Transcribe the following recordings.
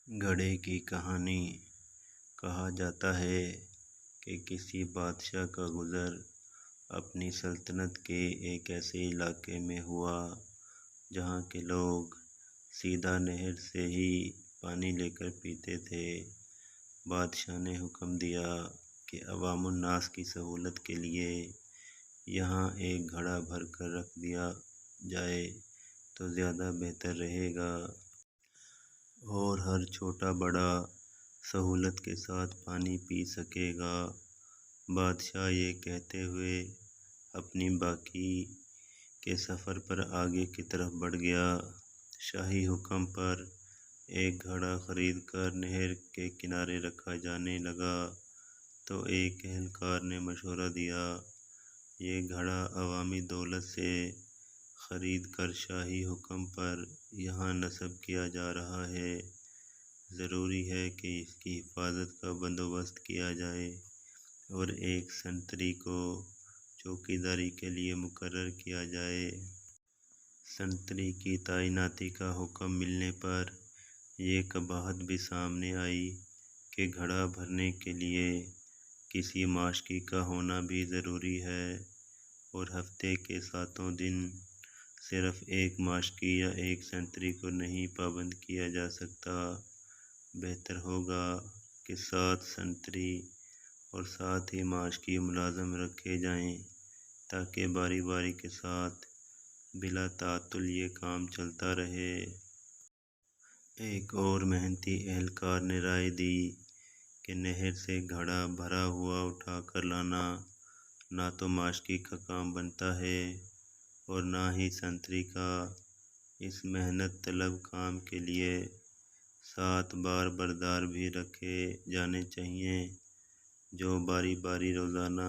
گھڑے کی کہانی۔ کہا جاتا ہے کہ کسی بادشاہ کا گزر اپنی سلطنت کے ایک ایسے علاقے میں ہوا جہاں کے لوگ سیدھا نہر سے ہی پانی لے کر پیتے تھے۔ بادشاہ نے حکم دیا کہ عوام الناس کی سہولت کے لیے یہاں ایک گھڑا بھر کر رکھ دیا جائے تو زیادہ بہتر رہے گا اور ہر چھوٹا بڑا سہولت کے ساتھ پانی پی سکے گا۔ بادشاہ یہ کہتے ہوئے اپنی باقی کے سفر پر آگے کی طرف بڑھ گیا۔ شاہی حکم پر ایک گھڑا خرید کر نہر کے کنارے رکھا جانے لگا تو ایک اہلکار نے مشورہ دیا، یہ گھڑا عوامی دولت سے خرید کر شاہی حکم پر یہاں نصب کیا جا رہا ہے، ضروری ہے کہ اس کی حفاظت کا بندوبست کیا جائے اور ایک سنتری کو چوکیداری کے لیے مقرر کیا جائے۔ سنتری کی تعیناتی کا حکم ملنے پر یہ قباحت بھی سامنے آئی کہ گھڑا بھرنے کے لیے کسی ماشکی کا ہونا بھی ضروری ہے اور ہفتے کے 7 دن صرف ایک ماشکی یا ایک سنتری کو نہیں پابند کیا جا سکتا۔ بہتر ہوگا کہ 7 سنتری اور 7 ہی ماشکی ملازم رکھے جائیں تاکہ باری باری کے ساتھ بلا تعطل یہ کام چلتا رہے۔ ایک اور محنتی اہلکار نے رائے دی کہ نہر سے گھڑا بھرا ہوا اٹھا کر لانا نہ تو ماشکی کا کام بنتا ہے اور نہ ہی سنتری کا۔ اس محنت طلب کام کے لیے 7 بار بردار بھی رکھے جانے چاہئیں جو باری باری روزانہ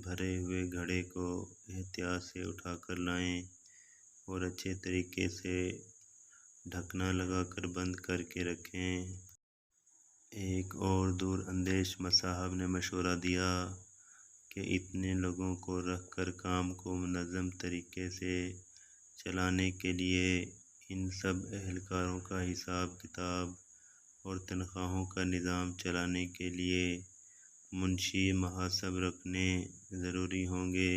بھرے ہوئے گھڑے کو احتیاط سے اٹھا کر لائیں اور اچھے طریقے سے ڈھکنا لگا کر بند کر کے رکھیں۔ ایک اور دور اندیش مصاحب نے مشورہ دیا کہ اتنے لوگوں کو رکھ کر کام کو منظم طریقے سے چلانے کے لیے ان سب اہلکاروں کا حساب کتاب اور تنخواہوں کا نظام چلانے کے لیے منشی محاسب رکھنے ضروری ہوں گے،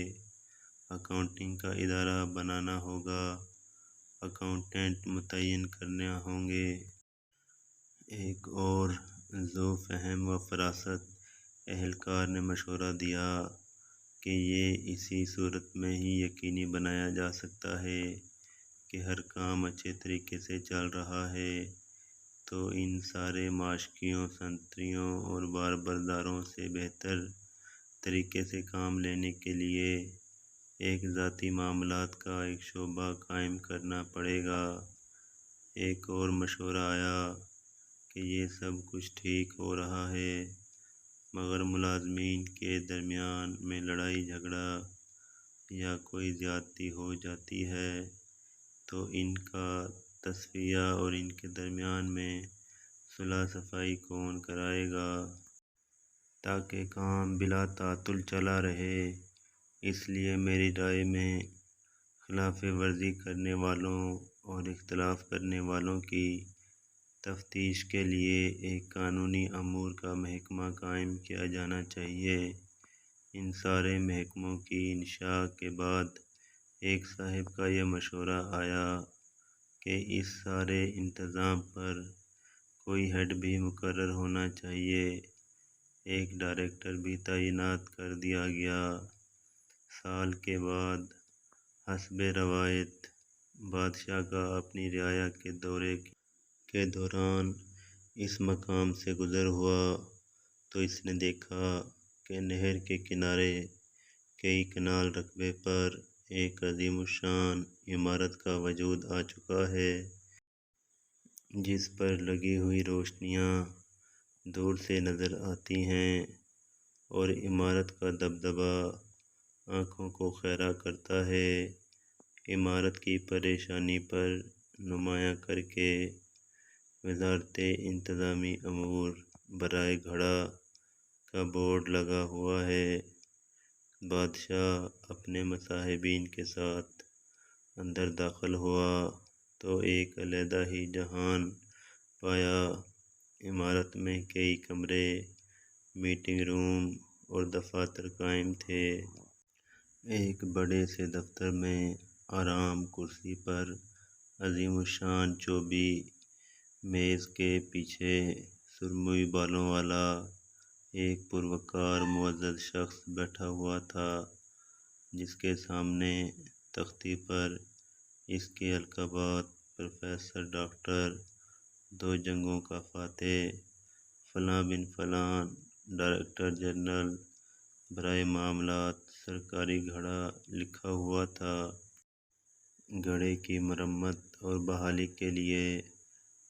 اکاؤنٹنگ کا ادارہ بنانا ہوگا، اکاؤنٹنٹ متعین کرنے ہوں گے۔ ایک اور ذو فہم و فراست اہلکار نے مشورہ دیا کہ یہ اسی صورت میں ہی یقینی بنایا جا سکتا ہے کہ ہر کام اچھے طریقے سے چل رہا ہے تو ان سارے ماشکیوں، سنتریوں اور بار برداروں سے بہتر طریقے سے کام لینے کے لیے ایک ذاتی معاملات کا ایک شعبہ قائم کرنا پڑے گا۔ ایک اور مشورہ آیا کہ یہ سب کچھ ٹھیک ہو رہا ہے مگر ملازمین کے درمیان میں لڑائی جھگڑا یا کوئی زیادتی ہو جاتی ہے تو ان کا تصفیہ اور ان کے درمیان میں صلح صفائی کون کرائے گا تاکہ کام بلا تعطل چلا رہے۔ اس لیے میری رائے میں خلاف ورزی کرنے والوں اور اختلاف کرنے والوں کی تفتیش کے لیے ایک قانونی امور کا محکمہ قائم کیا جانا چاہیے۔ ان سارے محکموں کی انشاء کے بعد ایک صاحب کا یہ مشورہ آیا کہ اس سارے انتظام پر کوئی ہیڈ بھی مقرر ہونا چاہیے۔ ایک ڈائریکٹر بھی تعینات کر دیا گیا۔ سال کے بعد حسب روایت بادشاہ کا اپنی رعایا کے دورے کے دوران اس مقام سے گزر ہوا تو اس نے دیکھا کہ نہر کے کنارے کئی کنال رقبے پر ایک عظیم الشان عمارت کا وجود آ چکا ہے جس پر لگی ہوئی روشنیاں دور سے نظر آتی ہیں اور عمارت کا دبدبا آنکھوں کو خیرہ کرتا ہے۔ عمارت کی پریشانی پر نمایاں کر کے وزارت انتظامی امور برائے گھڑا کا بورڈ لگا ہوا ہے۔ بادشاہ اپنے مصاحبین کے ساتھ اندر داخل ہوا تو ایک علیحدہ ہی جہان پایا۔ عمارت میں کئی کمرے، میٹنگ روم اور دفاتر قائم تھے۔ ایک بڑے سے دفتر میں آرام کرسی پر عظیم الشان چوبی، میز کے پیچھے سرمئی بالوں والا ایک پروقار معزز شخص بیٹھا ہوا تھا، جس کے سامنے تختی پر اس کے القابات: پروفیسر ڈاکٹر، 2 جنگوں کا فاتح، فلاں بن فلاں، ڈائریکٹر جنرل برائے معاملات سرکاری گھڑا لکھا ہوا تھا۔ گھڑے کی مرمت اور بحالی کے لیے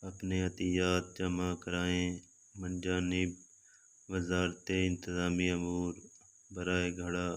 اپنے عطیات جمع کرائیں۔ من جانب وزارت انتظامی امور برائے گھڑا